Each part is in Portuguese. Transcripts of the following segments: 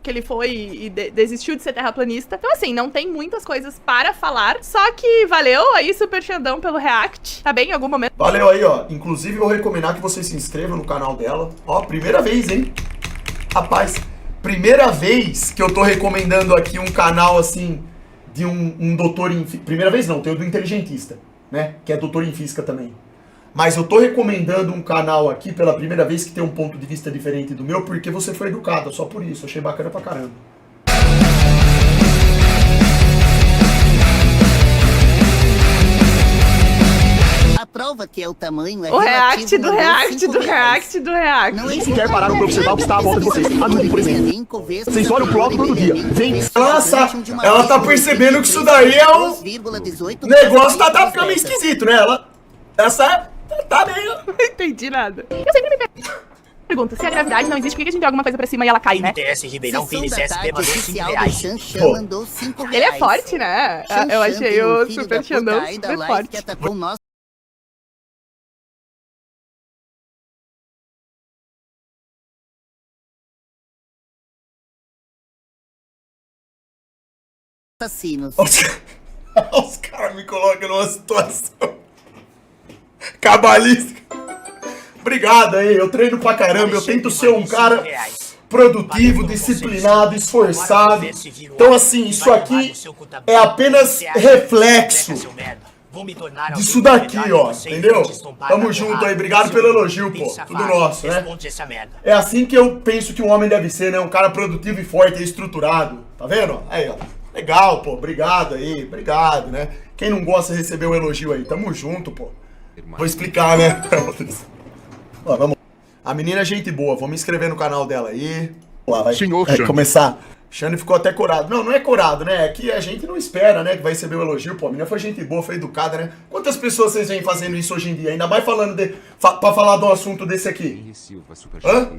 que ele foi e desistiu de ser terraplanista. Então, assim, não tem muitas coisas para falar. Só que valeu aí, Super Xandão, pelo react. Tá bem em algum momento? Valeu aí, ó. Inclusive, eu vou recomendar que vocês se inscrevam no canal dela. Ó, primeira vez, hein? Rapaz, primeira vez que eu tô recomendando aqui um canal, assim, de um doutor em... Primeira vez não, tem o do Inteligentista, né? Que é doutor em física também. Mas eu tô recomendando um canal aqui pela primeira vez que tem um ponto de vista diferente do meu, porque você foi educado, só por isso. Achei bacana pra caramba. A prova que é o tamanho é o react do react do react do react. Não Nem sequer pararam pra observar o que está à volta de vocês. Anotem, por exemplo. Vocês olham pro alto todo dia. Vem. Nossa, ela tá percebendo que isso daí é um... O negócio tá ficando meio esquisito, né? Essa tá meio... Não entendi nada. Eu sempre me pergunto, se a gravidade não existe, por que a gente joga alguma coisa pra cima e ela cai, né? TS Ribeirão, PNCS, mandou 5 reais. Ele é forte, né? Eu achei o Super Xandão super forte. Assassinos. Os caras me colocam numa situação cabalística. Obrigado aí, eu treino pra caramba, eu tento ser um cara produtivo, disciplinado, esforçado. Então assim, isso aqui é apenas reflexo disso daqui, ó, entendeu? Tamo junto aí, obrigado pelo elogio, pô, tudo nosso, né? É assim que eu penso que um homem deve ser, né? Um cara produtivo e forte e estruturado, tá vendo? Aí, ó. Legal, pô, obrigado aí, obrigado, né? Quem não gosta de receber o elogio aí, tamo junto, pô. Vou explicar, né? Ó, vamos. A menina é gente boa, vou me inscrever no canal dela aí. Lá, vai começar. Xane ficou até corado. Não, não é corado, né? É que a gente não espera, né? Que vai receber o elogio. Pô, a menina foi gente boa, foi educada, né? Quantas pessoas vocês vêm fazendo isso hoje em dia? Ainda mais falando pra falar de um assunto desse aqui. Hã?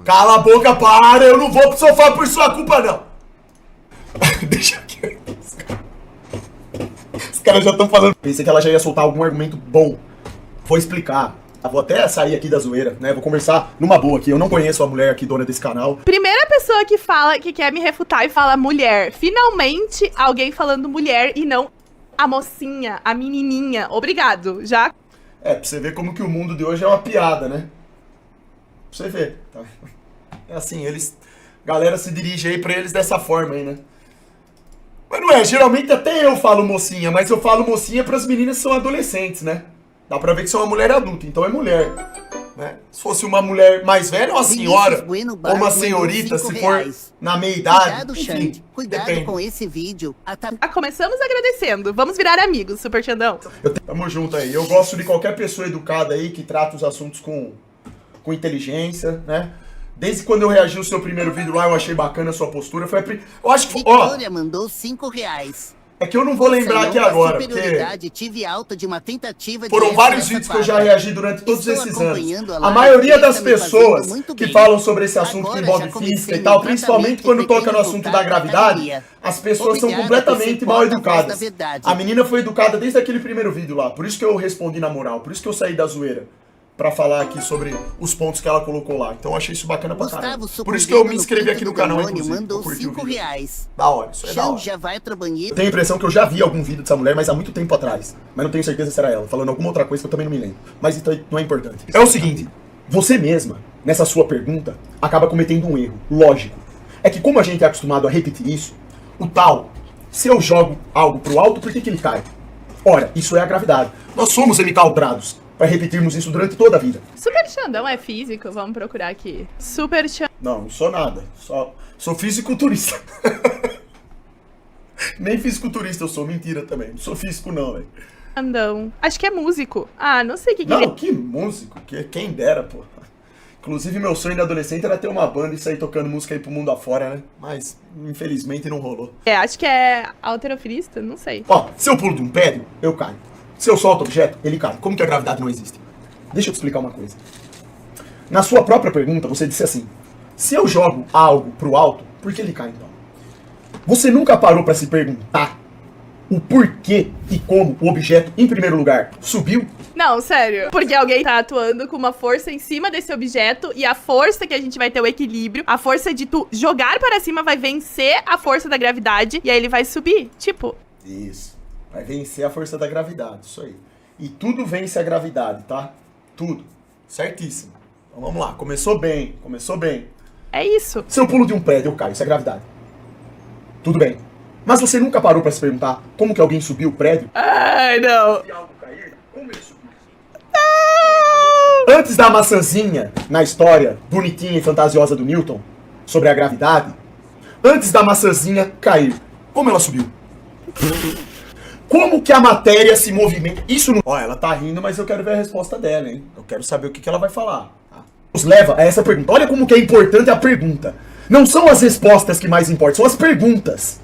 Cala a boca, para! Eu não vou pro sofá por sua culpa, não! Deixa aqui. Os caras já estão falando. Pensei que ela já ia soltar algum argumento bom. Vou explicar. Eu vou até sair aqui da zoeira, né? Vou conversar numa boa aqui. Eu não conheço a mulher aqui, dona desse canal. Primeira pessoa que fala, que quer me refutar e fala mulher. Finalmente, alguém falando mulher e não a mocinha, a menininha. Obrigado, já. É, pra você ver como que o mundo de hoje é uma piada, né? Pra você ver. Tá? É assim, eles... Galera se dirige aí pra eles dessa forma aí, né? Mas não é, geralmente até eu falo mocinha, mas eu falo mocinha pras meninas que são adolescentes, né? Dá pra ver que são uma mulher adulta, então é mulher, né? Se fosse uma mulher mais velha, uma senhora, ou uma senhorita, se for na meia idade, enfim, cuidado com esse vídeo. Começamos agradecendo, vamos virar amigos, Super Xandão. Tamo junto aí, eu gosto de qualquer pessoa educada aí, que trata os assuntos com inteligência, né? Desde quando eu reagi ao seu primeiro vídeo lá, eu achei bacana a sua postura. Foi eu acho que, ó... Vitória mandou 5 reais. É que eu não vou lembrar aqui agora, porque... Tive alta de uma tentativa de foram vários vídeos que eu já reagi durante todos esses anos. A maioria das pessoas que falam sobre esse assunto que envolve física e tal, principalmente quando toca no assunto da gravidade, as pessoas são completamente mal educadas. A menina foi educada desde aquele primeiro vídeo lá, por isso que eu respondi na moral, por isso que eu saí da zoeira. Pra falar aqui sobre os pontos que ela colocou lá. Então eu achei isso bacana pra caramba. Por isso que eu me inscrevi aqui no canal, inclusive. Mandou 5 reais. Da hora, isso é da hora. Já vai pro banheiro. Eu tenho a impressão que eu já vi algum vídeo dessa mulher, mas há muito tempo atrás. Mas não tenho certeza se era ela. Falando alguma outra coisa que eu também não me lembro. Mas isso não é importante. É o seguinte, você mesma, nessa sua pergunta, acaba cometendo um erro. Lógico. É que como a gente é acostumado a repetir isso, o tal, se eu jogo algo pro alto, por que ele cai? Ora, isso é a gravidade. Nós somos encaltrados para repetirmos isso durante toda a vida. Super Xandão é físico? Vamos procurar aqui. Super Xandão. Não sou nada. Sou fisiculturista. Nem fisiculturista eu sou, mentira também. Não sou físico não, velho. Xandão. Acho que é músico. Ah, não sei o que não, ele é. Que músico? Quem dera, pô. Inclusive, meu sonho de adolescente era ter uma banda e sair tocando música aí pro mundo afora, né? Mas, infelizmente, não rolou. Acho que é alterofilista, não sei. Ó, se eu pulo de um prédio, eu caio. Se eu solto objeto, ele cai. Como que a gravidade não existe? Deixa eu te explicar uma coisa. Na sua própria pergunta, você disse assim: se eu jogo algo pro alto, por que ele cai então? Você nunca parou pra se perguntar o porquê e como o objeto, em primeiro lugar, subiu? Não, sério. Porque alguém tá atuando com uma força em cima desse objeto e a força que a gente vai ter o equilíbrio, a força de tu jogar para cima vai vencer a força da gravidade e aí ele vai subir. Tipo... Isso. Vai vencer a força da gravidade, isso aí. E tudo vence a gravidade, tá? Tudo. Certíssimo. Então vamos lá. Começou bem, começou bem. É isso. Se eu pulo de um prédio, eu caio. Isso é gravidade. Tudo bem. Mas você nunca parou pra se perguntar como que alguém subiu o prédio? Ai, não. Se algo cair, como ele subiu? Antes da maçãzinha, na história bonitinha e fantasiosa do Newton, sobre a gravidade, antes da maçãzinha cair, como ela subiu? Como que a matéria se movimenta? Isso não... Ó, ela tá rindo, mas eu quero ver a resposta dela, hein? Eu quero saber o que ela vai falar. Nos leva a essa pergunta. Olha como que é importante a pergunta. Não são as respostas que mais importam, são as perguntas.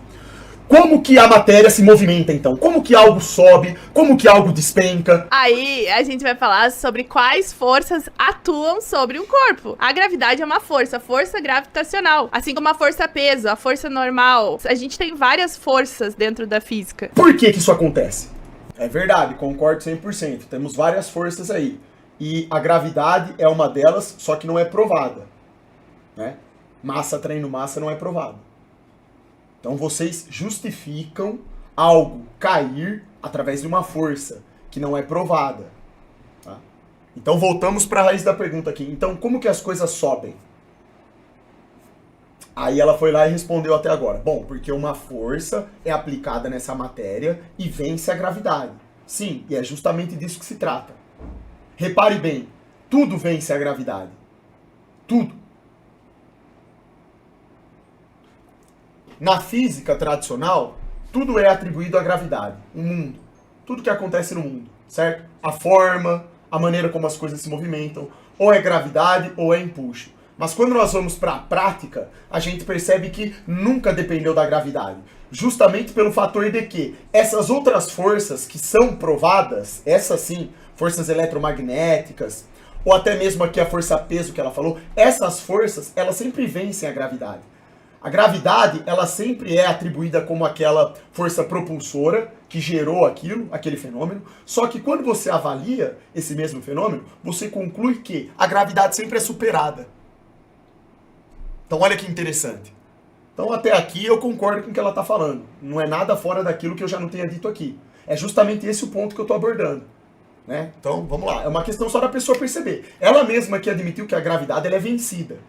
Como que a matéria se movimenta, então? Como que algo sobe? Como que algo despenca? Aí a gente vai falar sobre quais forças atuam sobre um corpo. A gravidade é uma força gravitacional. Assim como a força-peso, a força normal. A gente tem várias forças dentro da física. Por que que isso acontece? É verdade, concordo 100%. Temos várias forças aí. E a gravidade é uma delas, só que não é provada. Né? Massa atraindo massa não é provado. Então vocês justificam algo cair através de uma força que não é provada. Tá? Então voltamos para a raiz da pergunta aqui. Então como que as coisas sobem? Aí ela foi lá e respondeu até agora. Bom, porque uma força é aplicada nessa matéria e vence a gravidade. Sim, e é justamente disso que se trata. Repare bem, tudo vence a gravidade. Tudo. Na física tradicional, tudo é atribuído à gravidade, o mundo. Tudo que acontece no mundo, certo? A forma, a maneira como as coisas se movimentam, ou é gravidade ou é empuxo. Mas quando nós vamos para a prática, a gente percebe que nunca dependeu da gravidade. Justamente pelo fator de que essas outras forças que são provadas, essas sim, forças eletromagnéticas, ou até mesmo aqui a força-peso que ela falou, essas forças, elas sempre vencem a gravidade. A gravidade, ela sempre é atribuída como aquela força propulsora que gerou aquilo, aquele fenômeno. Só que quando você avalia esse mesmo fenômeno, você conclui que a gravidade sempre é superada. Então olha que interessante. Então até aqui eu concordo com o que ela está falando. Não é nada fora daquilo que eu já não tenha dito aqui. É justamente esse o ponto que eu estou abordando. Né? Então vamos lá. É uma questão só da pessoa perceber. Ela mesma que admitiu que a gravidade ela é vencida.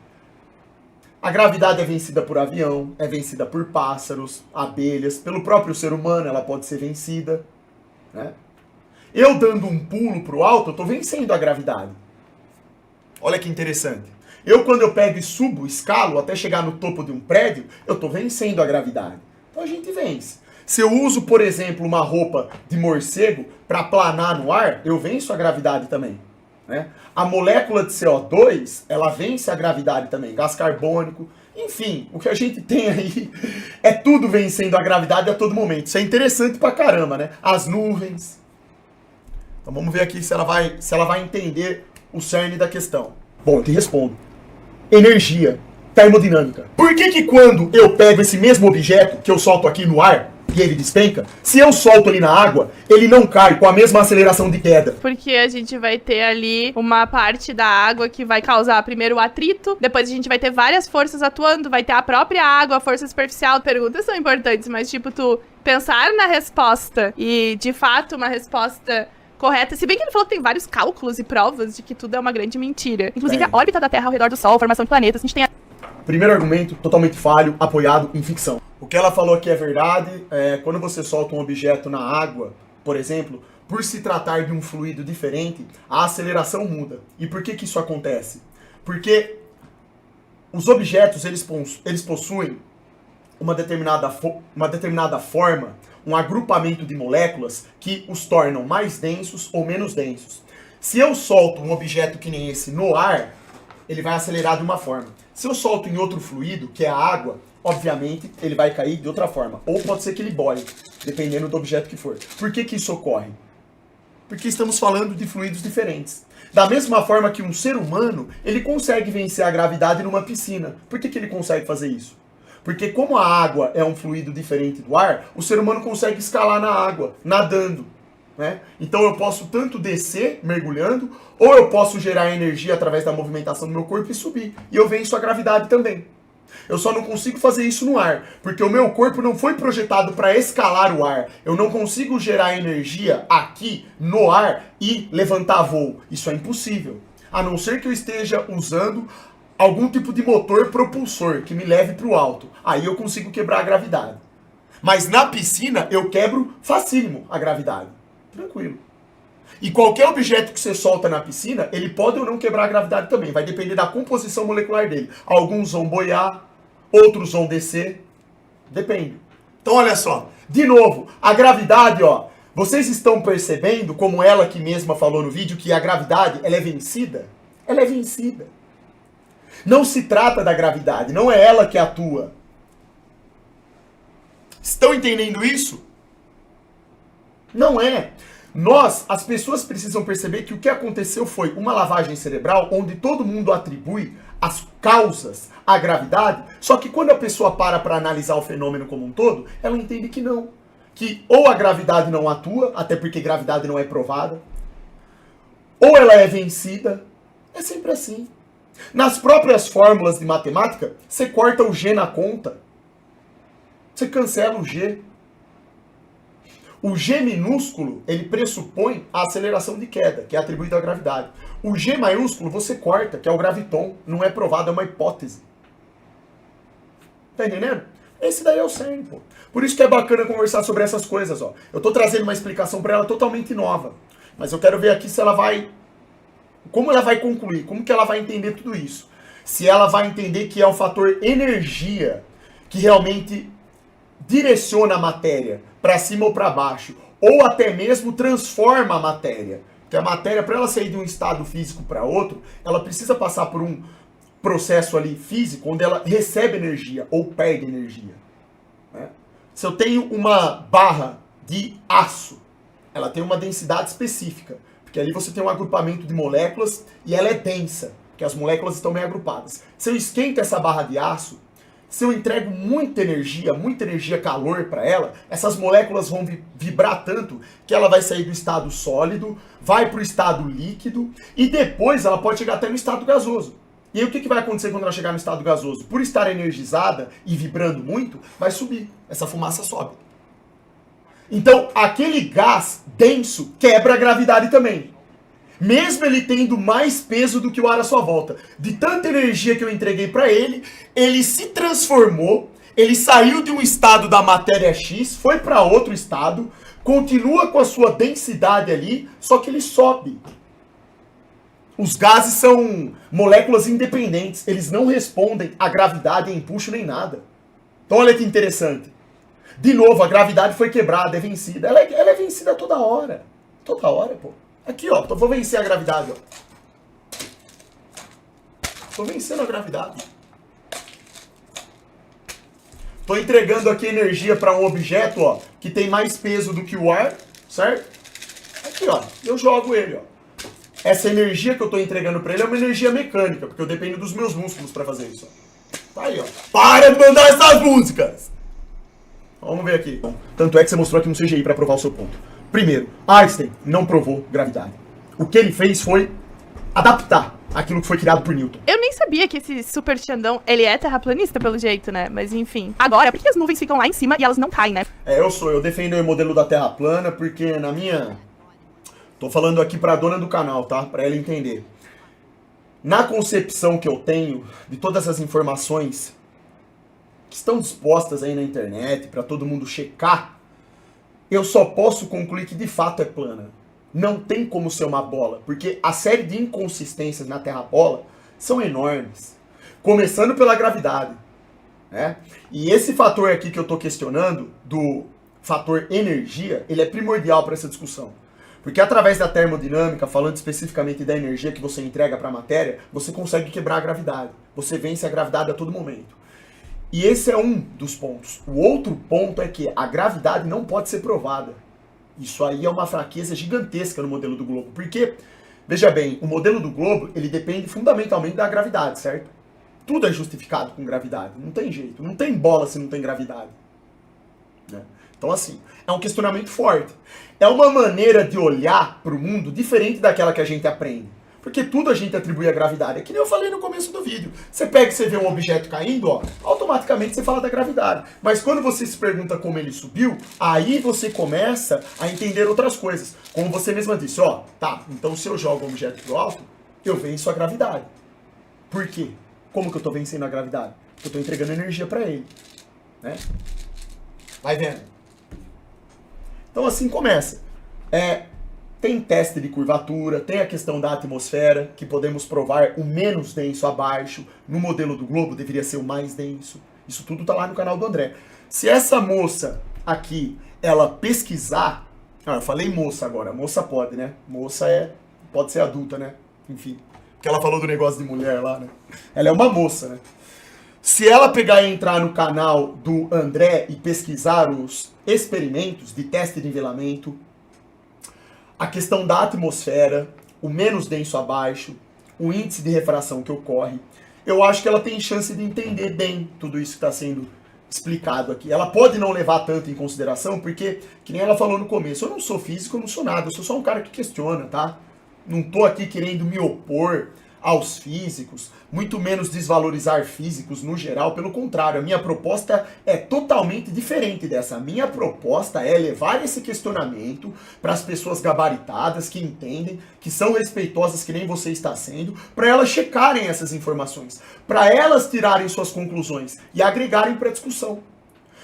A gravidade é vencida por avião, é vencida por pássaros, abelhas, pelo próprio ser humano ela pode ser vencida. Né? Eu dando um pulo para o alto, eu estou vencendo a gravidade. Olha que interessante. Quando eu pego e subo, escalo, até chegar no topo de um prédio, eu estou vencendo a gravidade. Então a gente vence. Se eu uso, por exemplo, uma roupa de morcego para planar no ar, eu venço a gravidade também. Né? A molécula de CO2, ela vence a gravidade também, gás carbônico, enfim, o que a gente tem aí é tudo vencendo a gravidade a todo momento. Isso é interessante pra caramba, né? As nuvens. Então vamos ver aqui se ela vai entender o cerne da questão. Bom, eu te respondo. Energia, termodinâmica. Por que quando eu pego esse mesmo objeto que eu solto aqui no ar, e ele despenca, se eu solto ele na água, ele não cai com a mesma aceleração de queda? Porque a gente vai ter ali uma parte da água que vai causar primeiro o atrito, depois a gente vai ter várias forças atuando, vai ter a própria água, a força superficial. Perguntas são importantes, mas tipo, tu pensar na resposta e, de fato, uma resposta correta. Se bem que ele falou que tem vários cálculos e provas de que tudo é uma grande mentira. Inclusive a órbita da Terra ao redor do Sol, a formação de planetas, a gente tem a... Primeiro argumento, totalmente falho, apoiado em ficção. O que ela falou aqui é verdade. Quando você solta um objeto na água, por exemplo, por se tratar de um fluido diferente, a aceleração muda. E por que isso acontece? Porque os objetos, eles possuem uma determinada forma, um agrupamento de moléculas que os tornam mais densos ou menos densos. Se eu solto um objeto que nem esse no ar, ele vai acelerar de uma forma. Se eu solto em outro fluido, que é a água, obviamente ele vai cair de outra forma. Ou pode ser que ele boie, dependendo do objeto que for. Por que isso ocorre? Porque estamos falando de fluidos diferentes. Da mesma forma que um ser humano, ele consegue vencer a gravidade numa piscina. Por que ele consegue fazer isso? Porque como a água é um fluido diferente do ar, o ser humano consegue escalar na água, nadando. Né? Então eu posso tanto descer, mergulhando, ou eu posso gerar energia através da movimentação do meu corpo e subir. E eu venço a gravidade também. Eu só não consigo fazer isso no ar, porque o meu corpo não foi projetado para escalar o ar. Eu não consigo gerar energia aqui no ar e levantar voo. Isso é impossível. A não ser que eu esteja usando algum tipo de motor propulsor que me leve para o alto. Aí eu consigo quebrar a gravidade. Mas na piscina eu quebro facílimo a gravidade. Tranquilo. E qualquer objeto que você solta na piscina, ele pode ou não quebrar a gravidade também. Vai depender da composição molecular dele. Alguns vão boiar, outros vão descer. Depende. Então olha só. De novo, a gravidade, ó. Vocês estão percebendo, como ela aqui mesma falou no vídeo, que a gravidade, ela é vencida? Ela é vencida. Não se trata da gravidade, não é ela que atua. Estão entendendo isso? Não é. Nós, as pessoas precisam perceber que o que aconteceu foi uma lavagem cerebral onde todo mundo atribui as causas à gravidade, só que quando a pessoa para analisar o fenômeno como um todo, ela entende que não. Que ou a gravidade não atua, até porque gravidade não é provada, ou ela é vencida. É sempre assim. Nas próprias fórmulas de matemática, você corta o G na conta. Você cancela o G. O G minúsculo, ele pressupõe a aceleração de queda, que é atribuída à gravidade. O G maiúsculo você corta, que é o graviton. Não é provado, é uma hipótese. Tá entendendo? Esse daí é o CERN, pô. Por isso que é bacana conversar sobre essas coisas, ó. Eu tô trazendo uma explicação para ela totalmente nova. Mas eu quero ver aqui se ela vai... Como ela vai concluir? Como que ela vai entender tudo isso? Se ela vai entender que é um fator energia que realmente direciona a matéria para cima ou para baixo, ou até mesmo transforma a matéria. Porque a matéria, para ela sair de um estado físico para outro, ela precisa passar por um processo ali físico onde ela recebe energia ou perde energia. Né? Se eu tenho uma barra de aço, ela tem uma densidade específica, porque ali você tem um agrupamento de moléculas e ela é densa, porque as moléculas estão bem agrupadas. Se eu esquento essa barra de aço, se eu entrego muita energia, calor para ela, essas moléculas vão vibrar tanto que ela vai sair do estado sólido, vai para o estado líquido e depois ela pode chegar até no estado gasoso. E aí o que vai acontecer quando ela chegar no estado gasoso? Por estar energizada e vibrando muito, vai subir. Essa fumaça sobe. Então, aquele gás denso quebra a gravidade também. Mesmo ele tendo mais peso do que o ar à sua volta. De tanta energia que eu entreguei para ele, ele se transformou, ele saiu de um estado da matéria X, foi para outro estado, continua com a sua densidade ali, só que ele sobe. Os gases são moléculas independentes, eles não respondem à gravidade, a empuxo nem nada. Então olha que interessante. De novo, a gravidade foi quebrada, é vencida. Ela é vencida toda hora. Toda hora, pô. Aqui, ó, vou vencer a gravidade, ó. Tô vencendo a gravidade. Tô entregando aqui energia para um objeto, ó, que tem mais peso do que o ar, certo? Aqui, ó, eu jogo ele, ó. Essa energia que eu tô entregando para ele é uma energia mecânica, porque eu dependo dos meus músculos para fazer isso, ó. Tá aí, ó. Para de mandar essas músicas! Vamos ver aqui. Tanto é que você mostrou aqui no CGI para provar o seu ponto. Primeiro, Einstein não provou gravidade. O que ele fez foi adaptar aquilo que foi criado por Newton. Eu nem sabia que esse super Xandão, ele é terraplanista pelo jeito, né? Mas enfim. Agora, por que as nuvens ficam lá em cima e elas não caem, né? Eu defendo o modelo da Terra plana porque na minha... Tô falando aqui pra dona do canal, tá? Pra ela entender. Na concepção que eu tenho de todas as informações que estão dispostas aí na internet pra todo mundo checar, eu só posso concluir que de fato é plana. Não tem como ser uma bola, porque a série de inconsistências na Terra bola são enormes. Começando pela gravidade, né? E esse fator aqui que eu tô questionando, do fator energia, ele é primordial para essa discussão. Porque através da termodinâmica, falando especificamente da energia que você entrega para a matéria, você consegue quebrar a gravidade. Você vence a gravidade a todo momento. E esse é um dos pontos. O outro ponto é que a gravidade não pode ser provada. Isso aí é uma fraqueza gigantesca no modelo do globo. Porque, veja bem, o modelo do globo, ele depende fundamentalmente da gravidade, certo? Tudo é justificado com gravidade. Não tem jeito. Não tem bola se não tem gravidade. Né? Então, assim, é um questionamento forte. É uma maneira de olhar para o mundo diferente daquela que a gente aprende. Porque tudo a gente atribui à gravidade. É que nem eu falei no começo do vídeo. Você pega e você vê um objeto caindo, ó, automaticamente você fala da gravidade. Mas quando você se pergunta como ele subiu, aí você começa a entender outras coisas. Como você mesma disse, ó, tá, então se eu jogo um objeto pro alto, eu venço a gravidade. Por quê? Como que eu tô vencendo a gravidade? Eu tô entregando energia para ele. Né? Vai vendo. Então assim começa. Tem teste de curvatura, tem a questão da atmosfera, que podemos provar o menos denso abaixo. No modelo do globo deveria ser o mais denso. Isso tudo tá lá no canal do André. Se essa moça aqui, ela pesquisar... eu falei moça agora, moça pode, né? Moça pode ser adulta, né? Enfim, porque ela falou do negócio de mulher lá, né? Ela é uma moça, né? Se ela pegar e entrar no canal do André e pesquisar os experimentos de teste de nivelamento, a questão da atmosfera, o menos denso abaixo, o índice de refração que ocorre, eu acho que ela tem chance de entender bem tudo isso que está sendo explicado aqui. Ela pode não levar tanto em consideração, porque, que nem ela falou no começo, eu não sou físico, eu não sou nada, eu sou só um cara que questiona, tá? Não tô aqui querendo me opor aos físicos, muito menos desvalorizar físicos no geral, pelo contrário, a minha proposta é totalmente diferente dessa. A minha proposta é levar esse questionamento para as pessoas gabaritadas, que entendem, que são respeitosas, que nem você está sendo, para elas checarem essas informações, para elas tirarem suas conclusões e agregarem para a discussão.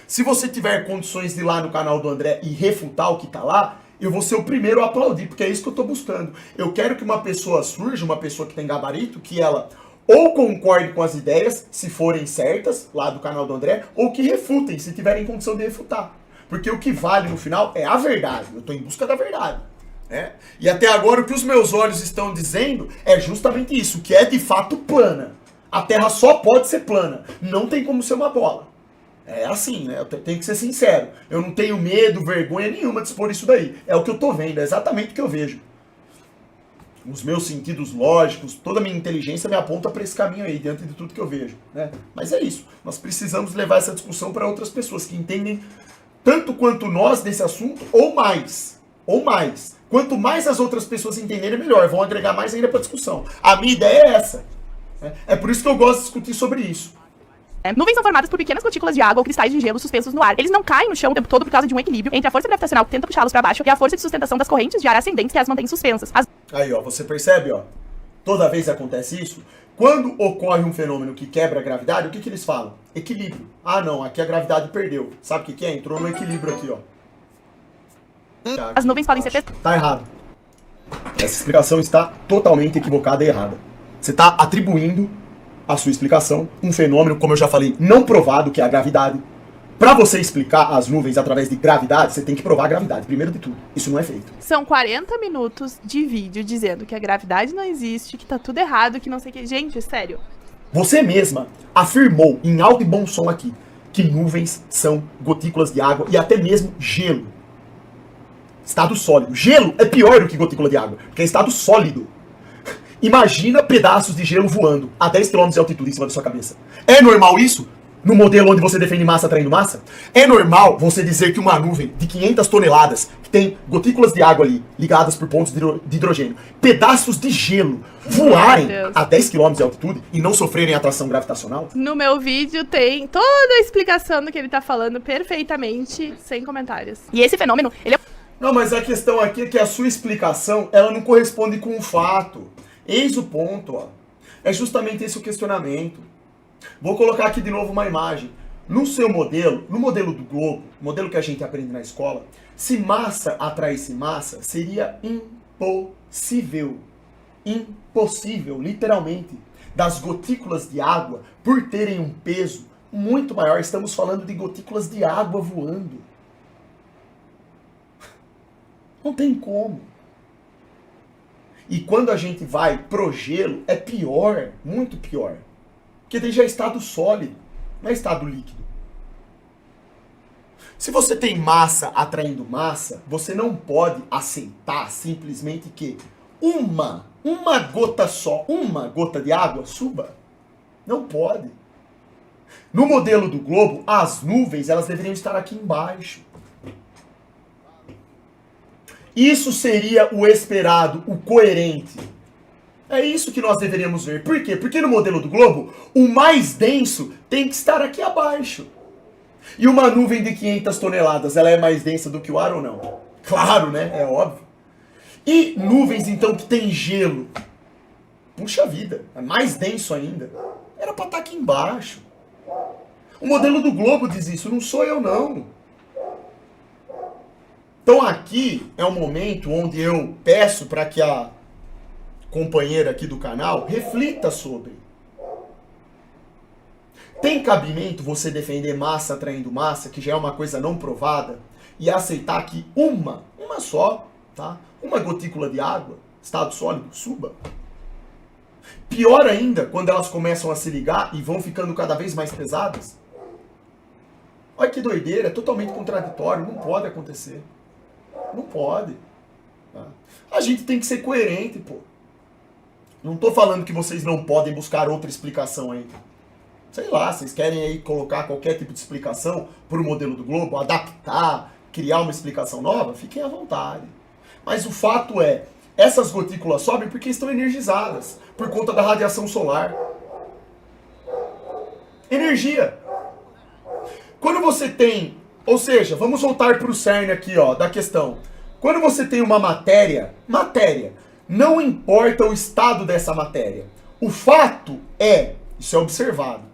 Se você tiver condições de ir lá no canal do André e refutar o que está lá, eu vou ser o primeiro a aplaudir, porque é isso que eu estou buscando. Eu quero que uma pessoa surja, uma pessoa que tem gabarito, que ela ou concorde com as ideias, se forem certas, lá do canal do André, ou que refutem, se tiverem condição de refutar. Porque o que vale no final é a verdade. Eu estou em busca da verdade. Né? E até agora o que os meus olhos estão dizendo é justamente isso, que é de fato plana. A Terra só pode ser plana, não tem como ser uma bola. É assim, né? Eu tenho que ser sincero. Eu não tenho medo, vergonha nenhuma de expor isso daí. É o que eu tô vendo, é exatamente o que eu vejo. Os meus sentidos lógicos, toda a minha inteligência me aponta para esse caminho aí, diante de tudo que eu vejo. Né? Mas é isso. Nós precisamos levar essa discussão para outras pessoas que entendem tanto quanto nós desse assunto, ou mais. Ou mais. Quanto mais as outras pessoas entenderem, melhor. Vão agregar mais ainda para a discussão. A minha ideia é essa. É por isso que eu gosto de discutir sobre isso. Nuvens são formadas por pequenas gotículas de água ou cristais de gelo suspensos no ar. Eles não caem no chão o tempo todo por causa de um equilíbrio entre a força gravitacional que tenta puxá-los para baixo e a força de sustentação das correntes de ar ascendentes que as mantém suspensas. Aí, ó, você percebe, ó? Toda vez acontece isso. Quando ocorre um fenômeno que quebra a gravidade, o que eles falam? Equilíbrio. Ah, não, aqui a gravidade perdeu. Sabe o que é? Entrou no equilíbrio aqui, ó. As nuvens podem ser... Tá errado. Essa explicação está totalmente equivocada e errada. Você está atribuindo a sua explicação, um fenômeno, como eu já falei, não provado, que é a gravidade. Para você explicar as nuvens através de gravidade, você tem que provar a gravidade, primeiro de tudo. Isso não é feito. São 40 minutos de vídeo dizendo que a gravidade não existe, que tá tudo errado, que não sei o que. Gente, sério. Você mesma afirmou em alto e bom som aqui que nuvens são gotículas de água e até mesmo gelo. Estado sólido. Gelo é pior do que gotícula de água, porque é estado sólido. Imagina pedaços de gelo voando a 10 km de altitude em cima da sua cabeça. É normal isso? No modelo onde você defende massa atraindo massa? É normal você dizer que uma nuvem de 500 toneladas, que tem gotículas de água ali, ligadas por pontos de hidrogênio, pedaços de gelo, voarem a 10 km de altitude e não sofrerem atração gravitacional? No meu vídeo tem toda a explicação do que ele tá falando perfeitamente, sem comentários. E esse fenômeno, ele é... Não, mas a questão aqui é que a sua explicação, ela não corresponde com o fato. Eis o ponto, ó. É justamente esse o questionamento. Vou colocar aqui de novo uma imagem. No seu modelo, no modelo do globo, modelo que a gente aprende na escola, se massa atraísse massa, seria impossível. Impossível, literalmente. Das gotículas de água, por terem um peso muito maior, estamos falando de gotículas de água voando. Não tem como. E quando a gente vai pro gelo, é pior, muito pior. Porque daí já é estado sólido, não é estado líquido. Se você tem massa atraindo massa, você não pode aceitar simplesmente que uma gota só, uma gota de água suba. Não pode. No modelo do globo, as nuvens, elas deveriam estar aqui embaixo. Isso seria o esperado, o coerente. É isso que nós deveríamos ver. Por quê? Porque no modelo do globo, o mais denso tem que estar aqui abaixo. E uma nuvem de 500 toneladas, ela é mais densa do que o ar ou não? Claro, né? É óbvio. E nuvens, então, que tem gelo. Puxa vida, é mais denso ainda. Era para estar aqui embaixo. O modelo do globo diz isso, não sou eu não. Então aqui é um momento onde eu peço para que a companheira aqui do canal reflita sobre. Tem cabimento você defender massa atraindo massa, que já é uma coisa não provada, e aceitar que uma só, tá? Uma gotícula de água, estado sólido, suba? Pior ainda, quando elas começam a se ligar e vão ficando cada vez mais pesadas. Olha que doideira, é totalmente contraditório, não pode acontecer. Não pode. Tá? A gente tem que ser coerente, pô. Não tô falando que vocês não podem buscar outra explicação aí. Sei lá, vocês querem aí colocar qualquer tipo de explicação pro modelo do globo, adaptar, criar uma explicação nova? Fiquem à vontade. Mas o fato é, essas gotículas sobem porque estão energizadas, por conta da radiação solar. Energia. Quando você tem, ou seja, vamos voltar para o cerne aqui, ó, da questão. Quando você tem uma matéria, não importa o estado dessa matéria. O fato é, isso é observado,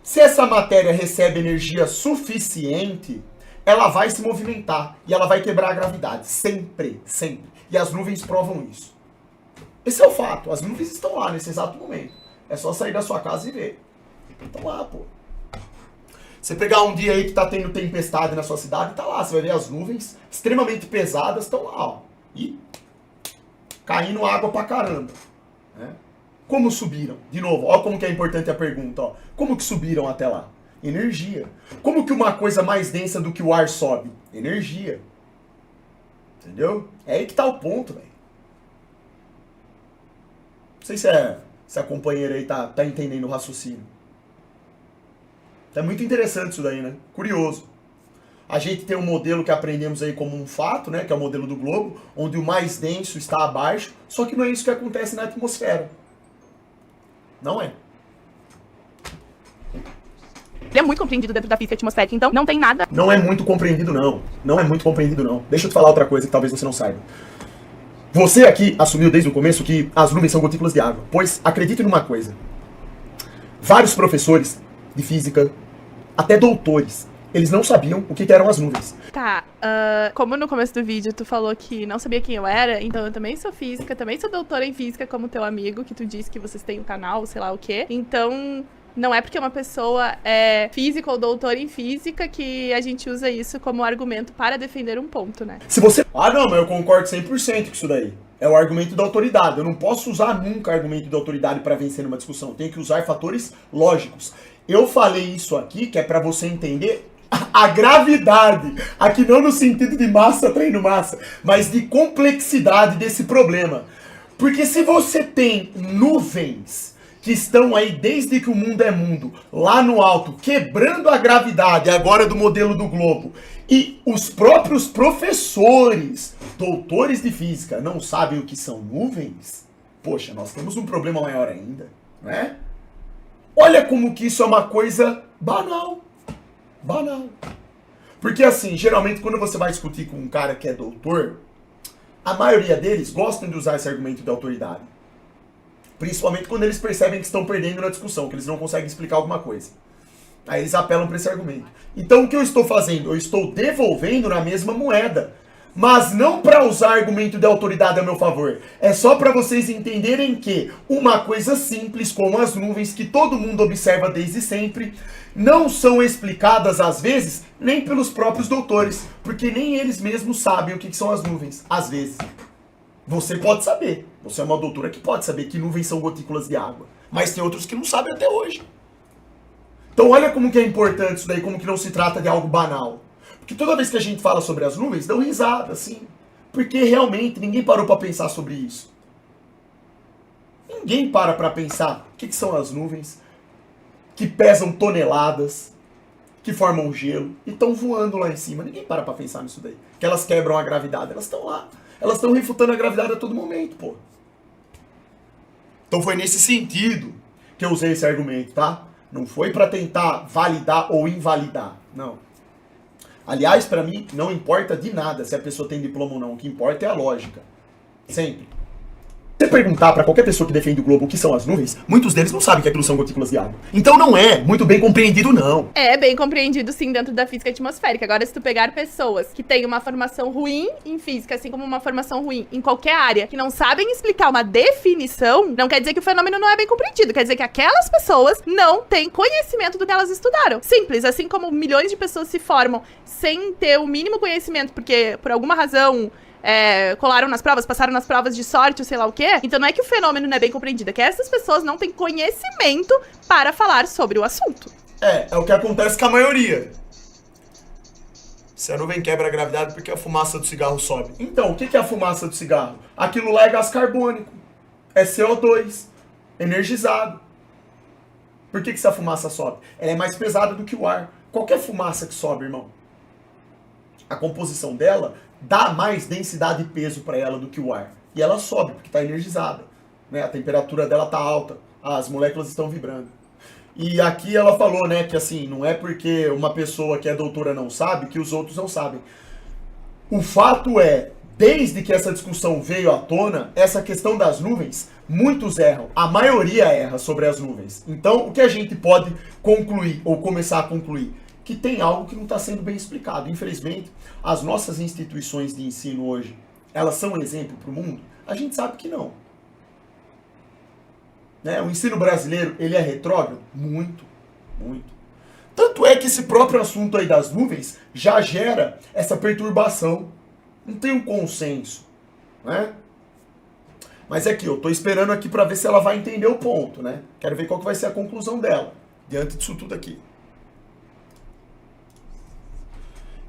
se essa matéria recebe energia suficiente, ela vai se movimentar e ela vai quebrar a gravidade. Sempre, sempre. E as nuvens provam isso. Esse é o fato. As nuvens estão lá nesse exato momento. É só sair da sua casa e ver. Estão lá, pô. Você pegar um dia aí que tá tendo tempestade na sua cidade, tá lá. Você vai ver as nuvens extremamente pesadas, estão lá, ó. E caindo água pra caramba. Né? Como subiram? De novo, ó como que é importante a pergunta, ó. Como que subiram até lá? Energia. Como que uma coisa mais densa do que o ar sobe? Energia. Entendeu? É aí que tá o ponto, velho. Não sei se a companheira aí tá entendendo o raciocínio. É muito interessante isso daí, né? Curioso. A gente tem um modelo que aprendemos aí como um fato, né? Que é o modelo do globo, onde o mais denso está abaixo, só que não é isso que acontece na atmosfera. Não é. Ele é muito compreendido dentro da física atmosférica, então não tem nada. Não é muito compreendido, não. Não é muito compreendido, não. Deixa eu te falar outra coisa que talvez você não saiba. Você aqui assumiu desde o começo que as nuvens são gotículas de água. Pois, acredite numa coisa. Vários professores de física, até doutores, eles não sabiam o que eram as nuvens. Tá, como no começo do vídeo tu falou que não sabia quem eu era, então eu também sou física, também sou doutora em física como teu amigo, que tu disse que vocês têm um canal, sei lá o quê. Então, não é porque uma pessoa é física ou doutora em física que a gente usa isso como argumento para defender um ponto, né? Se você... Ah, não, mas eu concordo 100% com isso daí. É o argumento da autoridade. Eu não posso usar nunca argumento da autoridade para vencer numa discussão. Eu tenho que usar fatores lógicos. Eu falei isso aqui que é para você entender a gravidade. Aqui não no sentido de massa atraindo massa, mas de complexidade desse problema. Porque se você tem nuvens que estão aí desde que o mundo é mundo, lá no alto, quebrando a gravidade agora do modelo do globo, e os próprios professores, doutores de física, não sabem o que são nuvens, poxa, nós temos um problema maior ainda, não é? Olha como que isso é uma coisa banal. Banal. Porque assim, geralmente quando você vai discutir com um cara que é doutor, a maioria deles gostam de usar esse argumento de autoridade. Principalmente quando eles percebem que estão perdendo na discussão, que eles não conseguem explicar alguma coisa. Aí eles apelam para esse argumento. Então o que eu estou fazendo? Eu estou devolvendo na mesma moeda. Mas não para usar argumento de autoridade a meu favor. É só para vocês entenderem que uma coisa simples como as nuvens, que todo mundo observa desde sempre, não são explicadas às vezes nem pelos próprios doutores. Porque nem eles mesmos sabem o que são as nuvens, às vezes. Você pode saber. Você é uma doutora que pode saber que nuvens são gotículas de água. Mas tem outros que não sabem até hoje. Então olha como que é importante isso daí, como que não se trata de algo banal. Porque toda vez que a gente fala sobre as nuvens, dão risada, assim. Porque realmente ninguém parou para pensar sobre isso. Ninguém para pensar o que são as nuvens, que pesam toneladas, que formam gelo e estão voando lá em cima. Ninguém para pra pensar nisso daí. Que elas quebram a gravidade. Elas estão lá. Elas estão refutando a gravidade a todo momento, pô. Então foi nesse sentido que eu usei esse argumento, tá? Não foi pra tentar validar ou invalidar. Não. Aliás, pra mim, não importa de nada se a pessoa tem diploma ou não. O que importa é a lógica. Sempre. Se você perguntar pra qualquer pessoa que defende o globo o que são as nuvens, muitos deles não sabem que aquilo são gotículas de água. Então não é muito bem compreendido, não. É bem compreendido, sim, dentro da física atmosférica. Agora, se tu pegar pessoas que têm uma formação ruim em física, assim como uma formação ruim em qualquer área, que não sabem explicar uma definição, não quer dizer que o fenômeno não é bem compreendido. Quer dizer que aquelas pessoas não têm conhecimento do que elas estudaram. Simples, assim como milhões de pessoas se formam sem ter o mínimo conhecimento, porque por alguma razão... colaram nas provas, passaram nas provas de sorte ou sei lá o quê. Então não é que o fenômeno não é bem compreendido, é que essas pessoas não têm conhecimento para falar sobre o assunto. É o que acontece com a maioria. Se a nuvem quebra a gravidade porque a fumaça do cigarro sobe. Então, o que é a fumaça do cigarro? Aquilo lá é gás carbônico. É CO2. Energizado. Por que essa fumaça sobe? Ela é mais pesada do que o ar. Qualquer fumaça que sobe, irmão, a composição dela dá mais densidade e peso para ela do que o ar. E ela sobe, porque está energizada. Né? A temperatura dela está alta. As moléculas estão vibrando. E aqui ela falou, né, que assim, não é porque uma pessoa que é doutora não sabe, que os outros não sabem. O fato é, desde que essa discussão veio à tona, essa questão das nuvens, muitos erram. A maioria erra sobre as nuvens. Então, o que a gente pode concluir, ou começar a concluir? Que tem algo que não está sendo bem explicado. Infelizmente, as nossas instituições de ensino hoje, elas são um exemplo para o mundo? A gente sabe que não. Né? O ensino brasileiro, ele é retrógrado? Muito, muito. Tanto é que esse próprio assunto aí das nuvens já gera essa perturbação. Não tem um consenso. Né? Mas é que eu estou esperando aqui para ver se ela vai entender o ponto. Né? Quero ver qual que vai ser a conclusão dela, diante disso tudo aqui.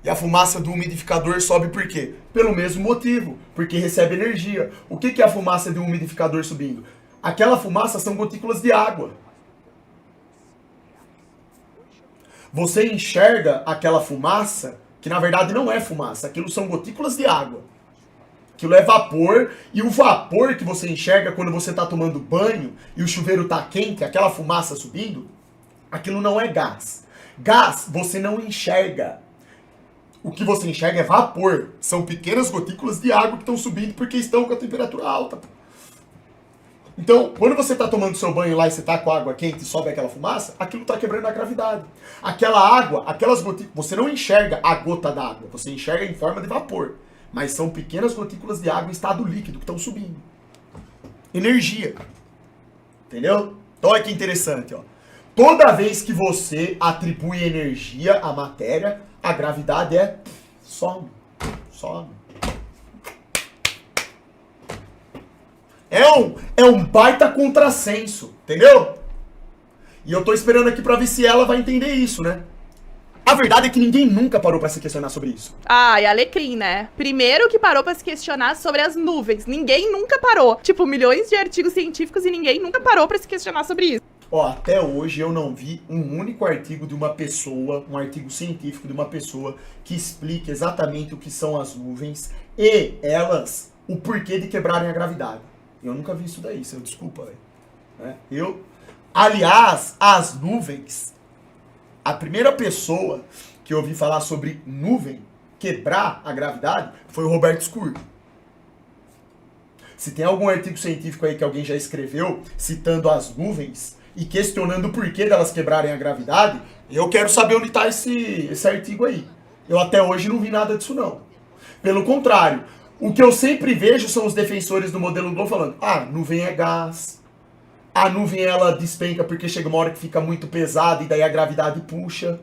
E a fumaça do umidificador sobe por quê? Pelo mesmo motivo, porque recebe energia. O que é a fumaça de um umidificador subindo? Aquela fumaça são gotículas de água. Você enxerga aquela fumaça, que na verdade não é fumaça, aquilo são gotículas de água. Aquilo é vapor, e o vapor que você enxerga quando você está tomando banho e o chuveiro está quente, aquela fumaça subindo, aquilo não é gás. Gás você não enxerga. O que você enxerga é vapor. São pequenas gotículas de água que estão subindo porque estão com a temperatura alta. Então, quando você está tomando seu banho lá e você está com a água quente e sobe aquela fumaça, aquilo está quebrando a gravidade. Aquela água, aquelas gotículas, você não enxerga a gota d'água, você enxerga em forma de vapor. Mas são pequenas gotículas de água em estado líquido que estão subindo. Energia. Entendeu? Então olha que interessante, ó. Toda vez que você atribui energia à matéria, a gravidade some. É um baita contrassenso, entendeu? E eu tô esperando aqui pra ver se ela vai entender isso, né? A verdade é que ninguém nunca parou pra se questionar sobre isso. Ah, e Alecrim, né? Primeiro que parou pra se questionar sobre as nuvens. Ninguém nunca parou. Tipo, milhões de artigos científicos e ninguém nunca parou pra se questionar sobre isso. Ó, até hoje eu não vi um único artigo de uma pessoa, um artigo científico de uma pessoa que explique exatamente o que são as nuvens e elas, o porquê de quebrarem a gravidade. Eu nunca vi isso daí, seu desculpa, velho. Aliás, as nuvens, a primeira pessoa que eu ouvi falar sobre nuvem quebrar a gravidade foi o Roberto Scur. Se tem algum artigo científico aí que alguém já escreveu citando as nuvens e questionando o porquê delas quebrarem a gravidade, eu quero saber onde está esse artigo aí. Eu até hoje não vi nada disso não. Pelo contrário, o que eu sempre vejo são os defensores do modelo Globo falando: ah, nuvem é gás, a nuvem ela despenca porque chega uma hora que fica muito pesada e daí a gravidade puxa.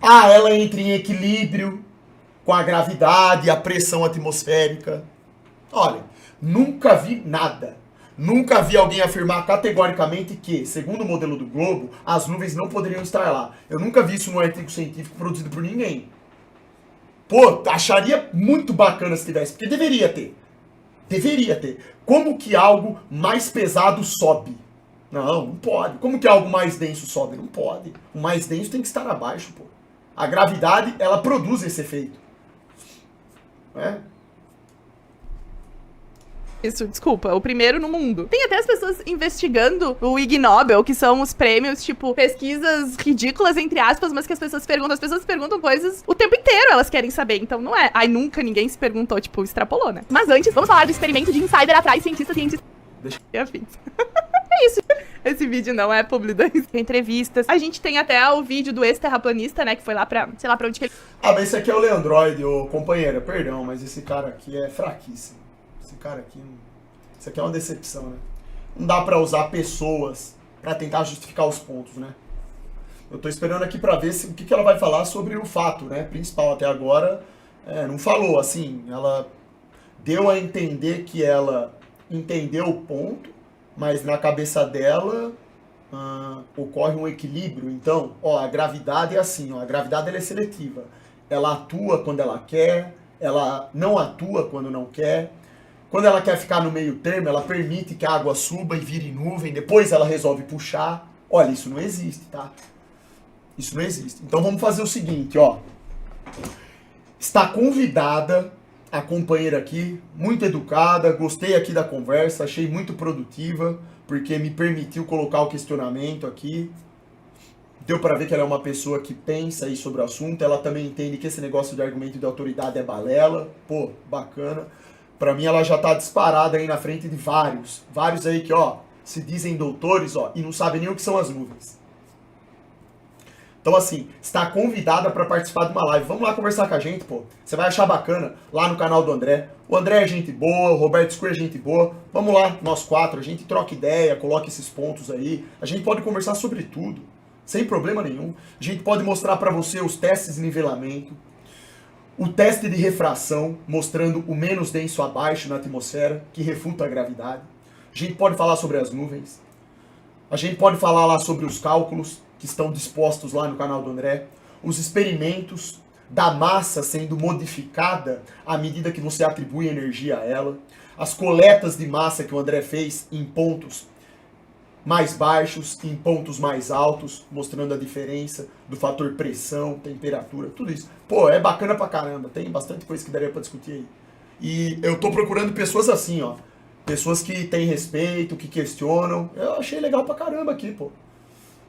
Ah, ela entra em equilíbrio com a gravidade e a pressão atmosférica. Olha, nunca vi nada. Nunca vi alguém afirmar categoricamente que, segundo o modelo do globo, as nuvens não poderiam estar lá. Eu nunca vi isso num artigo científico produzido por ninguém. Pô, acharia muito bacana se tivesse, porque deveria ter. Deveria ter. Como que algo mais pesado sobe? Não, não pode. Como que algo mais denso sobe? Não pode. O mais denso tem que estar abaixo, pô. A gravidade, ela produz esse efeito. É? Isso, desculpa, o primeiro no mundo. Tem até as pessoas investigando o Ig Nobel, que são os prêmios, tipo, pesquisas ridículas, entre aspas, mas que as pessoas perguntam coisas o tempo inteiro, elas querem saber, então não é. Ai, nunca ninguém se perguntou, tipo, extrapolou, né? Mas antes, vamos falar do experimento de Insider atrai cientistas e afins. É isso. Esse vídeo não é publicidade. Entrevistas. A gente tem até o vídeo do ex-terraplanista, né, que foi lá pra, sei lá pra onde que ele... Ah, mas esse aqui é o Leandroid, ô companheira, perdão, mas esse cara aqui é fraquíssimo. Esse cara aqui, isso aqui é uma decepção, né? Não dá pra usar pessoas pra tentar justificar os pontos, né? Eu tô esperando aqui pra ver o que ela vai falar sobre o fato, né? Principal até agora, não falou, assim, ela deu a entender que ela entendeu o ponto, mas na cabeça dela ocorre um equilíbrio. Então, ó, a gravidade é assim, ó, a gravidade ela é seletiva. Ela atua quando ela quer, ela não atua quando não quer. Quando ela quer ficar no meio termo, ela permite que a água suba e vire nuvem, depois ela resolve puxar. Olha, isso não existe, tá? Isso não existe. Então vamos fazer o seguinte, ó. Está convidada a companheira aqui, muito educada, gostei aqui da conversa, achei muito produtiva, porque me permitiu colocar o questionamento aqui. Deu pra ver que ela é uma pessoa que pensa aí sobre o assunto, ela também entende que esse negócio de argumento de autoridade é balela. Pô, bacana. Pra mim ela já tá disparada aí na frente de vários aí que, ó, se dizem doutores, ó, e não sabem nem o que são as nuvens. Então, assim, está convidada para participar de uma live. Vamos lá conversar com a gente, pô. Você vai achar bacana lá no canal do André. O André é gente boa, o Roberto Scur é gente boa. Vamos lá, nós quatro, a gente troca ideia, coloca esses pontos aí. A gente pode conversar sobre tudo, sem problema nenhum. A gente pode mostrar para você os testes de nivelamento, o teste de refração, mostrando o menos denso abaixo na atmosfera, que refuta a gravidade. A gente pode falar sobre as nuvens. A gente pode falar lá sobre os cálculos que estão dispostos lá no canal do André. Os experimentos da massa sendo modificada à medida que você atribui energia a ela. As coletas de massa que o André fez em pontos mais baixos, em pontos mais altos, mostrando a diferença do fator pressão, temperatura, tudo isso. Pô, é bacana pra caramba, tem bastante coisa que daria pra discutir aí. E eu tô procurando pessoas assim, ó. Pessoas que têm respeito, que questionam. Eu achei legal pra caramba aqui, pô.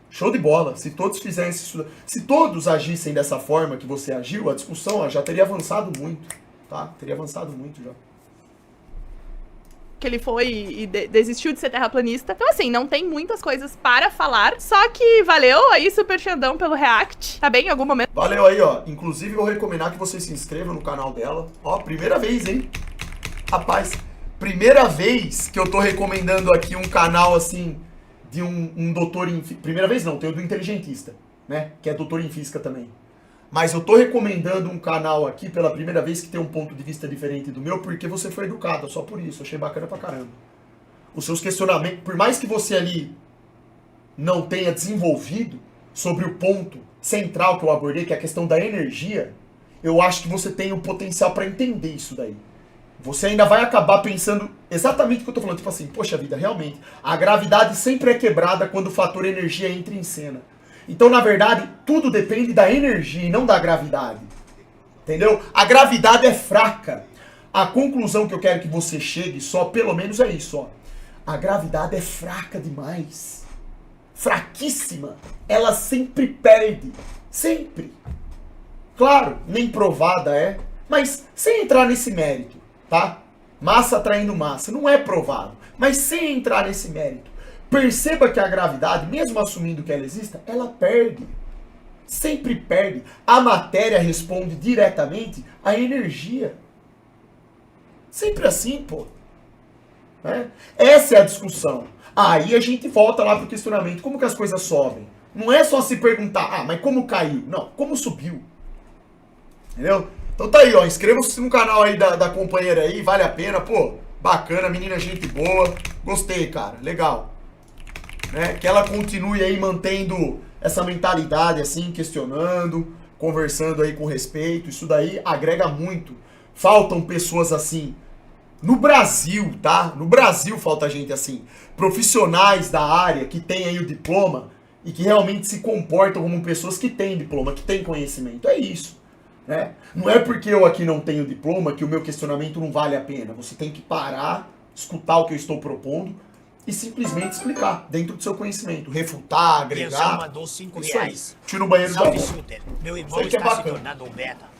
Show de bola. Se todos fizessem isso, se todos agissem dessa forma que você agiu, a discussão ó, já teria avançado muito, tá? Teria avançado muito já. Que ele foi e desistiu de ser terraplanista. Então, assim, não tem muitas coisas para falar. Só que valeu aí, Super Xandão, pelo react. Tá bem? Em algum momento. Valeu aí, ó. Inclusive, vou recomendar que vocês se inscrevam no canal dela. Ó, primeira vez, hein? Rapaz, primeira vez que eu tô recomendando aqui um canal, assim, de um doutor em... Primeira vez não, tem o do Inteligentista, né? Que é doutor em física também. Mas eu tô recomendando um canal aqui pela primeira vez que tem um ponto de vista diferente do meu, porque você foi educado, só por isso. Achei bacana pra caramba. Os seus questionamentos, por mais que você ali não tenha desenvolvido sobre o ponto central que eu abordei, que é a questão da energia, eu acho que você tem o potencial pra entender isso daí. Você ainda vai acabar pensando exatamente o que eu tô falando. Tipo assim, poxa vida, realmente, a gravidade sempre é quebrada quando o fator energia entra em cena. Então, na verdade, tudo depende da energia e não da gravidade. Entendeu? A gravidade é fraca. A conclusão que eu quero que você chegue só, pelo menos é isso, ó. A gravidade é fraca demais. Fraquíssima. Ela sempre perde. Sempre. Claro, nem provada é, mas sem entrar nesse mérito, tá? Massa atraindo massa. Não é provado, mas sem entrar nesse mérito. Perceba que a gravidade, mesmo assumindo que ela exista, ela perde. Sempre perde. A matéria responde diretamente à energia. Sempre assim, pô. Né? Essa é a discussão. Aí a gente volta lá pro questionamento. Como que as coisas sobem? Não é só se perguntar, mas como caiu? Não, como subiu? Entendeu? Então tá aí, ó. Inscreva-se no canal aí da companheira aí. Vale a pena, pô. Bacana, menina, gente boa. Gostei, cara. Legal. Né, que ela continue aí mantendo essa mentalidade assim, questionando, conversando aí com respeito, isso daí agrega muito. Faltam pessoas assim No Brasil, tá? No Brasil falta gente assim. Profissionais da área que têm aí o diploma e que realmente se comportam como pessoas que têm diploma, que têm conhecimento. É isso. Né? Não é porque eu aqui não tenho diploma que o meu questionamento não vale a pena. Você tem que parar, escutar o que eu estou propondo e simplesmente explicar dentro do seu conhecimento. Refutar, agregar. Mandou 5 isso aí. reais. Tira o banheiro do Salve, banheiro. Shooter. Meu Isso irmão aí que é está se bacana. tornando um beta.